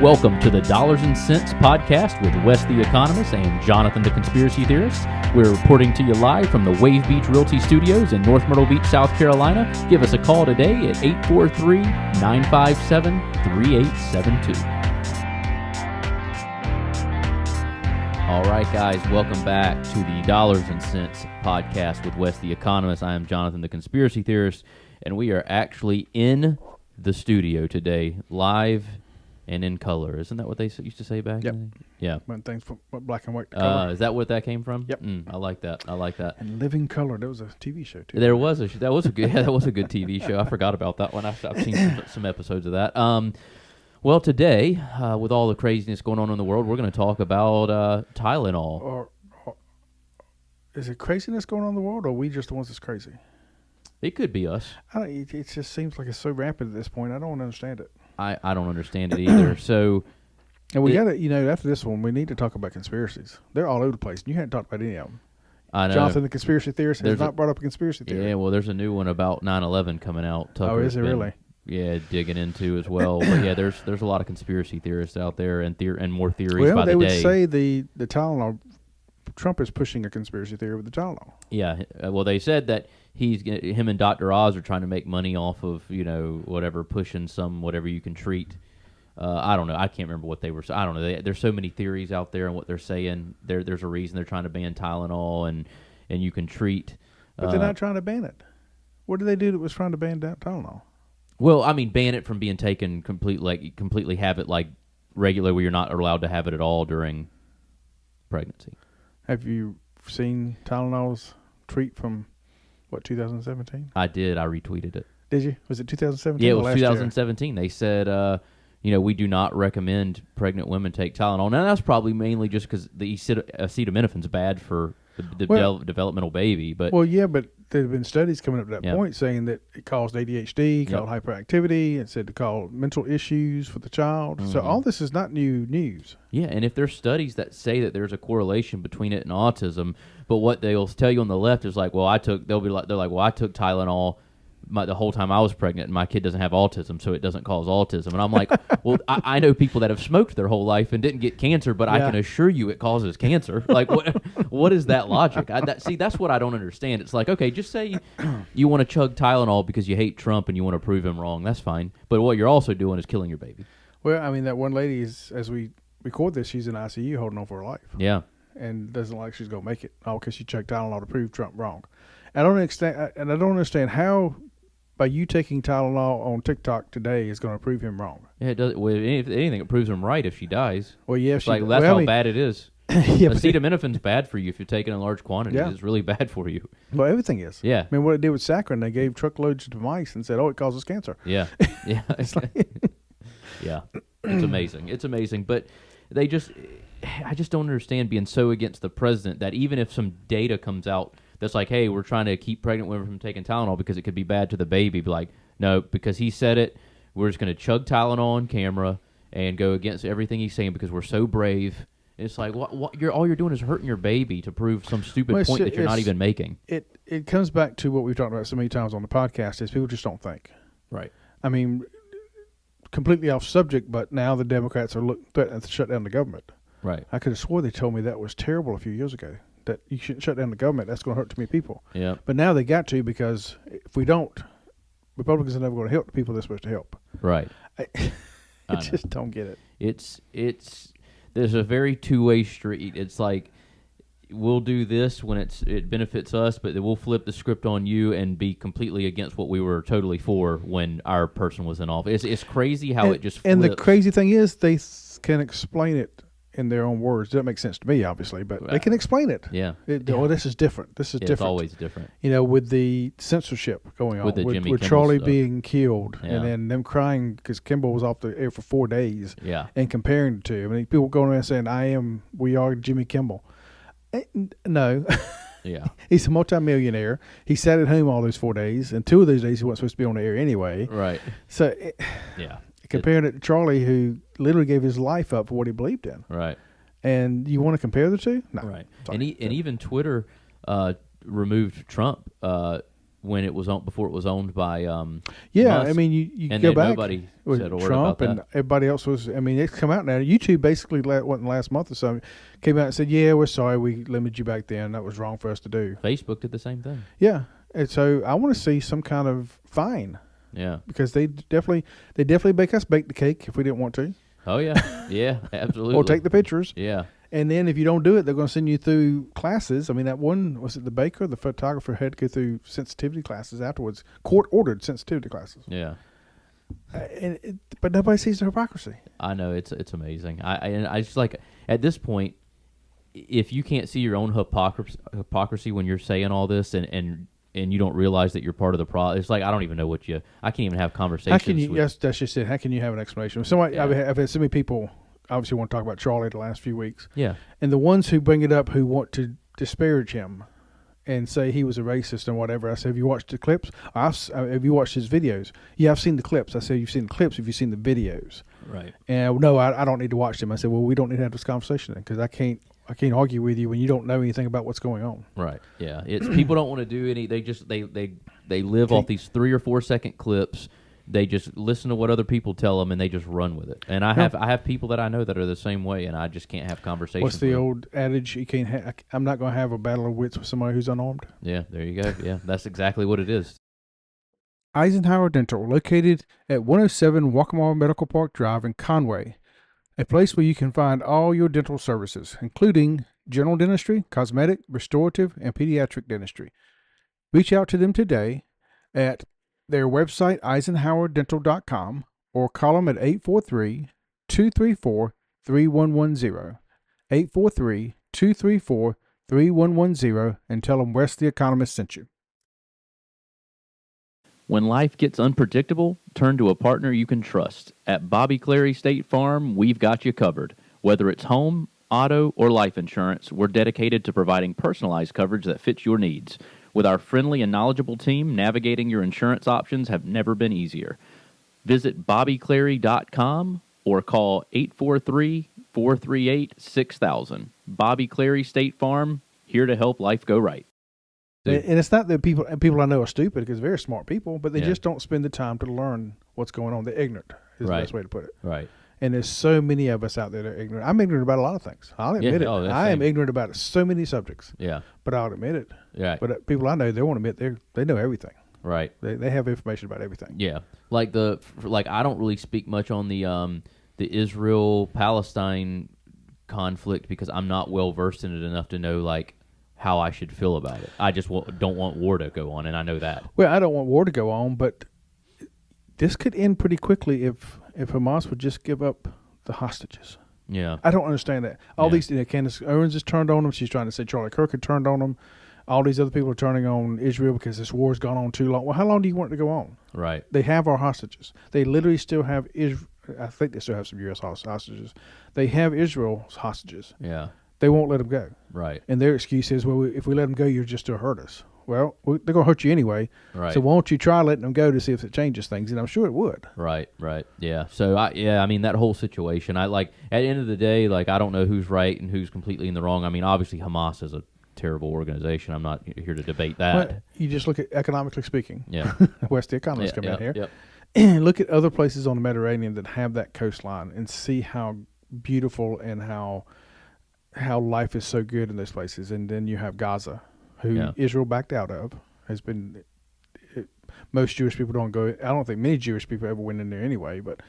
Welcome to the Dollars and Cents podcast with Wes the Economist and Jonathan the Conspiracy Theorist. We're reporting to you live from the Wave Beach Realty Studios in North Myrtle Beach, South Carolina. Give us a call today at 843-957-3872. All right, guys, welcome back to the Dollars and Cents podcast with Wes the Economist. I am Jonathan the Conspiracy Theorist, and we are actually in the studio today, live and in color. Isn't that what they used to say back then? Yeah. When things from black and white to color. Is that what that came from? Yep. I like that. And Living Color. There was a TV show too. That was a good TV show. I forgot about that one. I've seen some episodes of that. Well, today, with all the craziness going on in the world, we're going to talk about Tylenol. Or is it craziness going on in the world, or are we just the ones that's crazy? It could be us. It just seems like it's so rampant at this point. I don't understand it. I don't understand it either. So, and we got to, after this one, we need to talk about conspiracies. They're all over the place. You hadn't talked about any of them. I know. Jonathan, the conspiracy theorist, has not brought up a conspiracy theory. Yeah, well, there's a new one about 9/11 coming out. Is it really? Yeah, digging into as well. But yeah, there's a lot of conspiracy theorists out there and more theories by the day. Well, they would say the Tylenol, Trump is pushing a conspiracy theory with the Tylenol. Yeah, well, they said that him and Dr. Oz are trying to make money off of, pushing whatever you can treat. I don't know. I can't remember what they were saying. I don't know. There's so many theories out there and what they're saying. There's a reason they're trying to ban Tylenol and you can treat. But they're not trying to ban it. What did they do that was trying to ban Tylenol? Well, I mean, ban it from being taken completely have it like regular where you're not allowed to have it at all during pregnancy. Have you seen Tylenol's tweet from 2017? I did. I retweeted it. Did you? Was it 2017? Yeah, it was 2017. Year? They said, we do not recommend pregnant women take Tylenol. Now, that's probably mainly just because the acetaminophen's bad for the developmental baby. But there have been studies coming up to that point saying that it caused ADHD, caused hyperactivity, it said to cause mental issues for the child. Mm-hmm. So all this is not new news. Yeah, and if there's studies that say that there's a correlation between it and autism, but what they'll tell you on the left is like, well, I took Tylenol the whole time I was pregnant, and my kid doesn't have autism, so it doesn't cause autism. And I'm like, well, I know people that have smoked their whole life and didn't get cancer, but I can assure you it causes cancer. Like, what is that logic? That's what I don't understand. It's like, okay, just say you want to chug Tylenol because you hate Trump and you want to prove him wrong. That's fine. But what you're also doing is killing your baby. Well, I mean, that one lady is, as we record this, she's in ICU holding on for her life. Yeah. And doesn't like she's going to make it, all because she chugged Tylenol to prove Trump wrong. I don't understand how by you taking Tylenol on TikTok today is going to prove him wrong. Yeah, it does. Well, if anything, it proves him right if she dies. Well, yeah, that's how bad it is. Acetaminophen's bad for you if you're taking in large quantities. Yeah. It's really bad for you. Well, everything is. Yeah. I mean, what it did with saccharin, they gave truckloads to mice and said, it causes cancer. Yeah. Yeah. Yeah. It's amazing. It's amazing. But I just don't understand being so against the president that even if some data comes out that's like, hey, we're trying to keep pregnant women from taking Tylenol because it could be bad to the baby. Be like, no, because he said it, we're just going to chug Tylenol on camera and go against everything he's saying because we're so brave. It's like, all you're doing is hurting your baby to prove some stupid point that you're not even making. It comes back to what we've talked about so many times on the podcast is people just don't think. Right. I mean, completely off subject, but now the Democrats are threatening to shut down the government. Right. I could have swore they told me that was terrible a few years ago. That you shouldn't shut down the government. That's going to hurt too many people. Yeah. But now they got to, because if we don't, Republicans are never going to help the people they're supposed to help. Right. I just don't get it. There's a very two-way street. It's like we'll do this when it benefits us, but then we'll flip the script on you and be completely against what we were totally for when our person was in office. It's crazy how it just flips. And the crazy thing is they can explain it in their own words. Doesn't make sense to me, obviously, but they can explain it. Yeah. Oh, this is different. This is different. It's always different. With the censorship going on, with Charlie being killed, and then them crying because Kimball was off the air for 4 days. Yeah. And comparing the two. I mean, people going around saying, we are Jimmy Kimmel. No. Yeah. He's a multimillionaire. He sat at home all those 4 days, and 2 of those days he wasn't supposed to be on the air anyway. Right. So, comparing it to Charlie, who literally gave his life up for what he believed in. Right. And you want to compare the two? No. Right. Sorry. And even Twitter removed Trump when it was before it was owned by Musk, I mean you and go back. Nobody said a word Trump about and that. everybody else was. I mean, it's come out now. YouTube basically last month or so came out and said, "Yeah, we're sorry, we limited you back then. That was wrong for us to do." Facebook did the same thing. Yeah, and so I want to see some kind of fine. Yeah, because they definitely make us bake the cake if we didn't want to. Oh yeah, yeah, absolutely. Or take the pictures. Yeah. And then if you don't do it, they're going to send you through classes. I mean, that one, was it the baker, the photographer had to go through sensitivity classes afterwards, court-ordered sensitivity classes. Yeah. But nobody sees the hypocrisy. I know, it's amazing. I just like, at this point, if you can't see your own hypocrisy when you're saying all this and you don't realize that you're part of the problem, it's like, I don't even know I can't even have conversations. How can you, that's just it. How can you have an explanation? Somebody, yeah. I've had so many people obviously want to talk about Charlie the last few weeks. Yeah. And the ones who bring it up who want to disparage him and say he was a racist and whatever, I said, have you watched the clips? Have you watched his videos? Yeah, I've seen the clips. I said, you've seen the clips. Have you seen the videos? Right. And no, I don't need to watch them. I said, well, we don't need to have this conversation then, because I can't argue with you when you don't know anything about what's going on. Right. Yeah. It's people don't want to do any. They just they live off these 3 or 4 second clips. They just listen to what other people tell them and they just run with it. And I have people that I know that are the same way, and I just can't have conversations. What's the old adage? You can't. I'm not going to have a battle of wits with somebody who's unarmed. Yeah. There you go. Yeah. That's exactly what it is. Eisenhower Dental, located at 107 Waccamaw Medical Park Drive in Conway, a place where you can find all your dental services, including general dentistry, cosmetic, restorative, and pediatric dentistry. Reach out to them today at their website, eisenhowerdental.com, or call them at 843-234-3110, 843-234-3110, and tell them Wes the Economist sent you. When life gets unpredictable, turn to a partner you can trust. At Bobby Clary State Farm, we've got you covered. Whether it's home, auto, or life insurance, we're dedicated to providing personalized coverage that fits your needs. With our friendly and knowledgeable team, navigating your insurance options have never been easier. Visit bobbyclary.com or call 843-438-6000. Bobby Clary State Farm, here to help life go right. And it's not that people I know are stupid, because they're very smart people, but they just don't spend the time to learn what's going on. They're ignorant is the best way to put it. Right. And there's so many of us out there that are ignorant. I'm ignorant about a lot of things. I'll admit it. I am ignorant about so many subjects. Yeah. But I'll admit it. Right. But people I know, they won't admit they know everything. Right. They have information about everything. Yeah. Like I don't really speak much on the Israel-Palestine conflict because I'm not well versed in it enough to know how I should feel about it. I just don't want war to go on, and I know that. Well, I don't want war to go on, but this could end pretty quickly if Hamas would just give up the hostages. Yeah. I don't understand that. All these, Candace Owens has turned on them. She's trying to say Charlie Kirk had turned on them. All these other people are turning on Israel because this war's gone on too long. Well, how long do you want it to go on? Right. They have our hostages. They literally still have Israel. I think they still have some U.S. hostages. They have Israel's hostages. Yeah. They won't let them go. Right. And their excuse is, well, if we let them go, you're just to hurt us. Well, they're going to hurt you anyway. Right. So why don't you try letting them go to see if it changes things? And I'm sure it would. Right. Right. Yeah. So I mean, that whole situation, at the end of the day, I don't know who's right and who's completely in the wrong. I mean, obviously Hamas is a terrible organization. I'm not here to debate that. Well, you just look at economically speaking. Yeah. Wes the Economist come out here. Yep. Look at other places on the Mediterranean that have that coastline and see how beautiful and how life is so good in those places. And then you have Gaza, who Israel backed out of, has been. Most Jewish people don't go. I don't think many Jewish people ever went in there anyway. But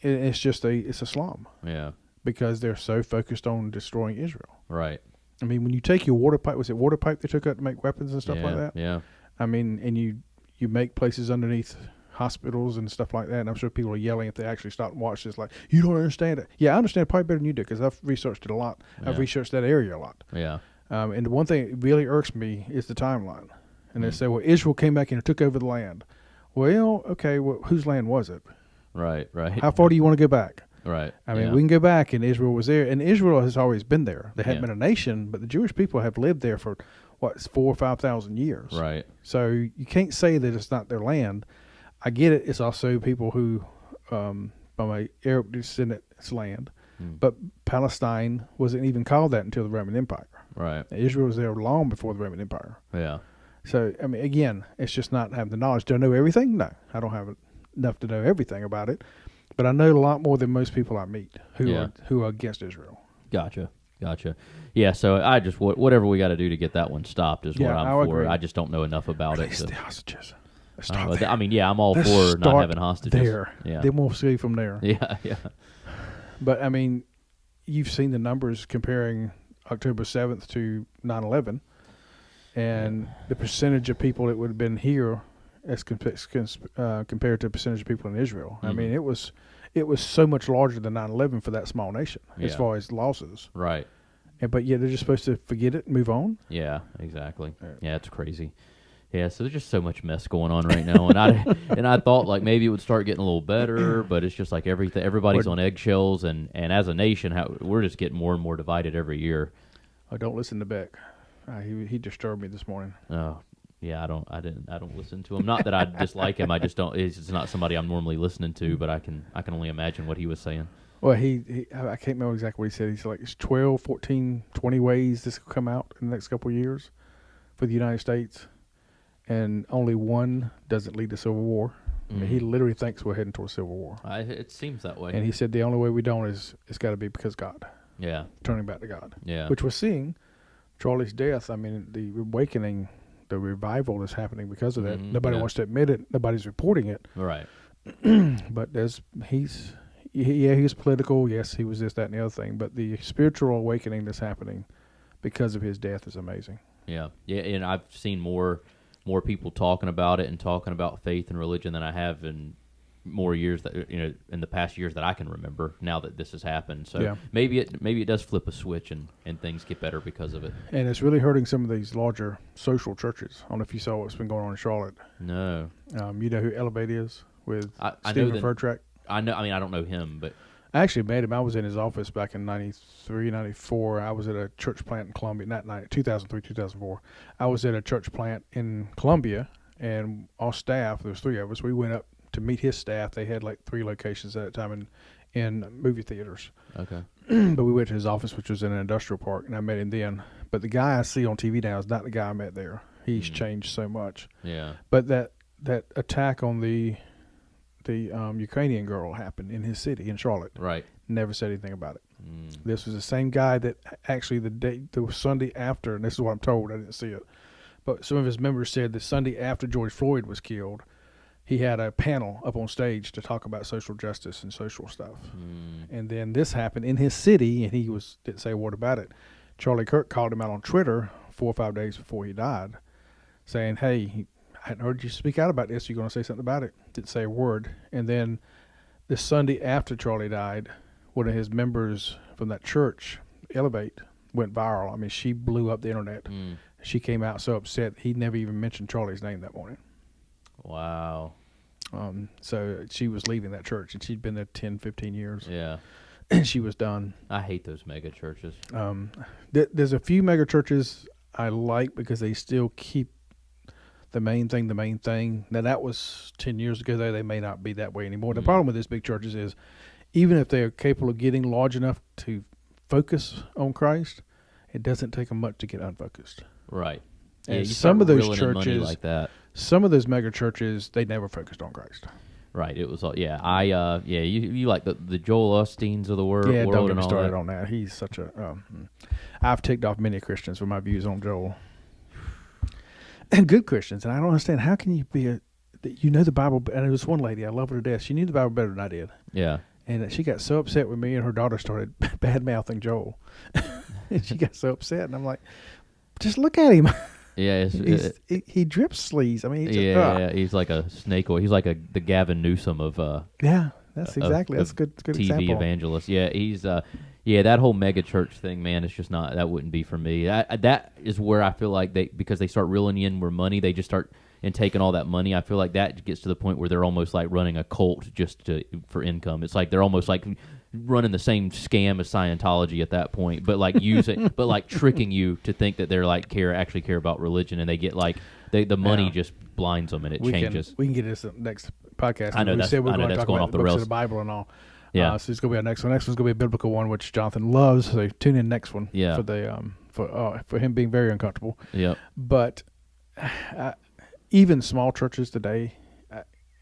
it's just it's a slum. Yeah. Because they're so focused on destroying Israel. Right. I mean, when you take your water pipe, was it water pipe they took out to make weapons and stuff like that? Yeah. I mean, and you make places underneath hospitals and stuff like that, and I'm sure people are yelling if they actually stop and watch this, you don't understand it. Yeah, I understand it probably better than you do, because I've researched it a lot. Yeah. I've researched that area a lot. Yeah. And the one thing that really irks me is the timeline. And they say, well, Israel came back and took over the land. Well, okay, well, whose land was it? Right. How far do you want to go back? Right. I mean, we can go back, and Israel was there, and Israel has always been there. They hadn't been a nation, but the Jewish people have lived there for, 4,000 or 5,000 years. Right. So you can't say that it's not their land. I get it. It's also people who, by my Arab descendants' land, but Palestine wasn't even called that until the Roman Empire. Right. Israel was there long before the Roman Empire. Yeah. So, I mean, again, it's just not having the knowledge. Do I know everything? No, I don't have enough to know everything about it. But I know a lot more than most people I meet who are against Israel. Gotcha. Yeah, so I just whatever we got to do to get that one stopped is what I'm for. Agree. I just don't know enough about it. The hostages. I mean, yeah, I'm all for not having hostages. There. Yeah. Then we'll see from there. Yeah. But, I mean, you've seen the numbers comparing October 7th to 9/11, and the percentage of people that would have been here as compared to the percentage of people in Israel. I mean, it was so much larger than 9/11 for that small nation as far as losses. Right. But yet they're just supposed to forget it and move on. Yeah, exactly. Yeah, it's crazy. Yeah, so there's just so much mess going on right now, and I thought like maybe it would start getting a little better, but it's just like everybody's on eggshells, and as a nation, we're just getting more and more divided every year. Oh, don't listen to Beck. He disturbed me this morning. Oh, yeah, I don't listen to him. Not that I dislike him. I just don't. It's not somebody I'm normally listening to, but I can only imagine what he was saying. Well, I can't remember exactly what he said. He's like, it's 12, 14, 20 ways this will come out in the next couple of years for the United States, and only one doesn't lead to civil war. I mean, he literally thinks we're heading towards civil war. It seems that way. And he said the only way we don't is it's got to be because God. Yeah. Turning back to God. Yeah. Which we're seeing. Charlie's death, I mean, the awakening, the revival is happening because of that. Nobody wants to admit it. Nobody's reporting it. Right. But he's political. Yes, he was this, that, and the other thing. But the spiritual awakening that's happening because of his death is amazing. Yeah. Yeah, and I've seen more people talking about it and talking about faith and religion than I have in more years in the past years that I can remember. Now that this has happened, so maybe it does flip a switch and things get better because of it. And it's really hurting some of these larger social churches. I don't know if you saw what's been going on in Charlotte. No. You know who Elevate is with I Stephen know Furtrack? I know. I mean, I don't know him, but I actually met him. I was in his office back in 93, 94. I was at a church plant in Columbia, 2003, 2004. I was at a church plant in Columbia, and our staff, there was 3 of us, we went up to meet his staff. They had like 3 locations at that time in movie theaters. Okay. But we went to his office, which was in an industrial park, and I met him then. But the guy I see on TV now is not the guy I met there. He's changed so much. Yeah. But that attack on the Ukrainian girl happened in his city in Charlotte. Right. Never said anything about it. This was the same guy that actually the Sunday after, and this is what I'm told, I didn't see it, but some of his members said the Sunday after George Floyd was killed, he had a panel up on stage to talk about social justice and social stuff. And then this happened in his city, and he didn't say a word about it. Charlie Kirk called him out on Twitter 4 or 5 days before he died, saying, hey, I hadn't heard you speak out about this. You're going to say something about it. Didn't say a word. And then the Sunday after Charlie died, one of his members from that church, Elevate, went viral. I mean, she blew up the internet. She came out so upset he never even mentioned Charlie's name that morning. Wow. So she was leaving that church, and she'd been there 10, 15 years. Yeah. And she was done. I hate those mega churches. There's a few mega churches I like because they still keep the main thing. Now, that was 10 years ago, though. They may not be that way anymore. The problem with these big churches is even if they're capable of getting large enough to focus on Christ, it doesn't take them much to get unfocused. Right. And some of those churches, like that. Some of those mega churches, they never focused on Christ. Right. It was, you like the Joel Osteens of the world. Yeah, don't get me all started that. on that. He's such a. I've ticked off many Christians for my views on Joel, and good Christians. And I don't understand how can you be the Bible. And there was one lady, I love her to death. She knew the Bible better than I did. Yeah. And she got so upset with me, and her daughter started bad mouthing Joel. And she got so upset, and I'm like, just look at him. Yeah, he drips sleaze. I mean, he's like a snake oil. He's like the Gavin Newsom of that's exactly that's good TV example. evangelist. Yeah, he's that whole mega church thing, man. It's just not, that wouldn't be for me. That is where I feel like because they start reeling in more money, they just start and taking all that money. I feel like that gets to the point where they're almost like running a cult just for income. It's like they're almost like running the same scam as Scientology at that point, but like tricking you to think that they're like actually care about religion, and they get like the money just blinds them, and it changes. We can get this next podcast. I know we said we're going to talk about the books of the Bible and all. Yeah. So it's going to be our next one. Next one's going to be a biblical one, which Jonathan loves. So tune in next one. Yeah. For the for him being very uncomfortable. Yeah. But even small churches today,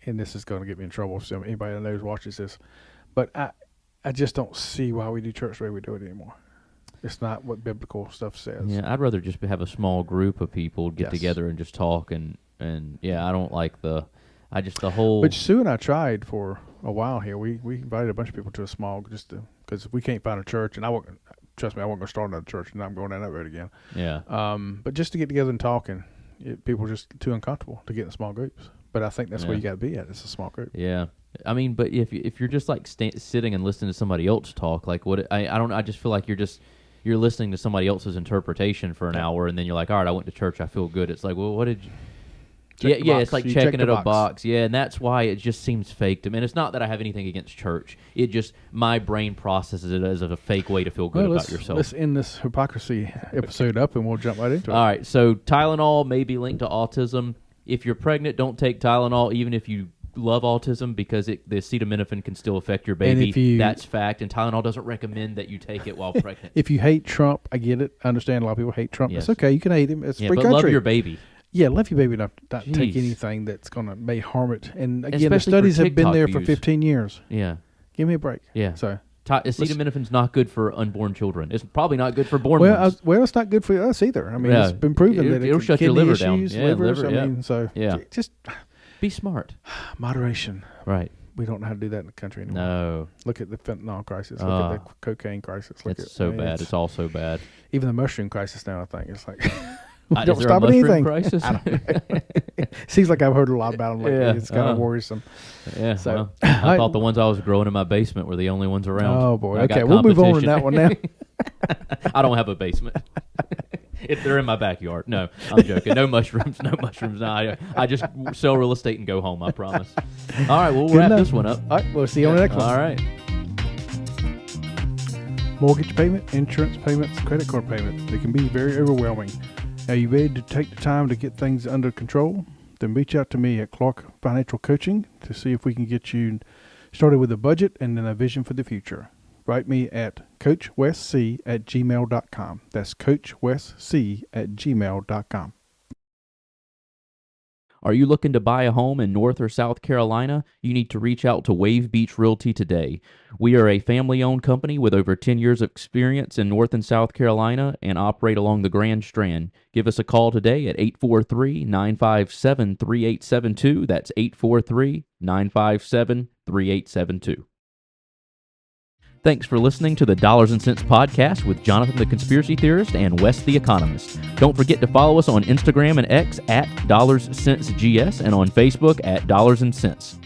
and this is going to get me in trouble if anybody that knows watches this, but I just don't see why we do church the way we do it anymore. It's not what biblical stuff says. Yeah, I'd rather just have a small group of people get together and just talk and I don't like the whole. But Sue and I tried for a while here. We invited a bunch of people to a small because we can't find a church, and trust me, I wasn't going to start another church, and I'm going down that road again. Yeah. But just to get together and talk, and people are just too uncomfortable to get in small groups. But I think that's where you got to be at. It's a small group. Yeah. I mean, but if you're just like sitting and listening to somebody else talk, like what I just feel like you're listening to somebody else's interpretation for an hour, and then you're like, all right, I went to church, I feel good. It's like, well, what did you? It's like checking a box. Yeah, and that's why it just seems fake to me. And it's not that I have anything against church. It just, my brain processes it as a fake way to feel good about yourself. Let's end this hypocrisy episode up, and we'll jump right into it. All right, so Tylenol may be linked to autism. If you're pregnant, don't take Tylenol, even if you love autism, because the acetaminophen can still affect your baby. That's fact, and Tylenol doesn't recommend that you take it while pregnant. If you hate Trump, I get it. I understand a lot of people hate Trump. Yes. It's okay. You can hate him. It's a free country. But love your baby. Yeah, love your baby enough to not take anything that's going to may harm it. And again, the studies have been there for 15 years. Yeah. Give me a break. Yeah. So acetaminophen's not good for unborn children. It's probably not good for born ones. Well, it's not good for us either. I mean, it's been proven that it'll shut your liver issues, down. Livers, I mean, just be smart. Moderation. Right. We don't know how to do that in the country anymore. No. Look at the fentanyl crisis. Look at the cocaine crisis. It's so bad. It's all so bad. Even the mushroom crisis now, I think. It's like... don't stop at anything. Crisis? Seems like I've heard a lot about them lately. It's kind of worrisome. Yeah. So I thought the ones I was growing in my basement were the only ones around. Oh boy. Okay, we'll move on to that one now. I don't have a basement. If they're in my backyard. No, I'm joking. No mushrooms. No mushrooms. No, I just sell real estate and go home. I promise. All right. We'll wrap this one up. All right. We'll see you on the next one. All right. Mortgage payment, insurance payments, credit card payments. They can be very overwhelming. Are you ready to take the time to get things under control? Then reach out to me at Clark Financial Coaching to see if we can get you started with a budget and then a vision for the future. Write me at coachwesc@gmail.com. That's coachwesc@gmail.com. Are you looking to buy a home in North or South Carolina? You need to reach out to Wave Beach Realty today. We are a family-owned company with over 10 years of experience in North and South Carolina and operate along the Grand Strand. Give us a call today at 843-957-3872. That's 843-957-3872. Thanks for listening to the Dollars and Cents Podcast with Jonathan the Conspiracy Theorist and Wes the Economist. Don't forget to follow us on Instagram and X at DollarsCentsGS and on Facebook at Dollars and Cents.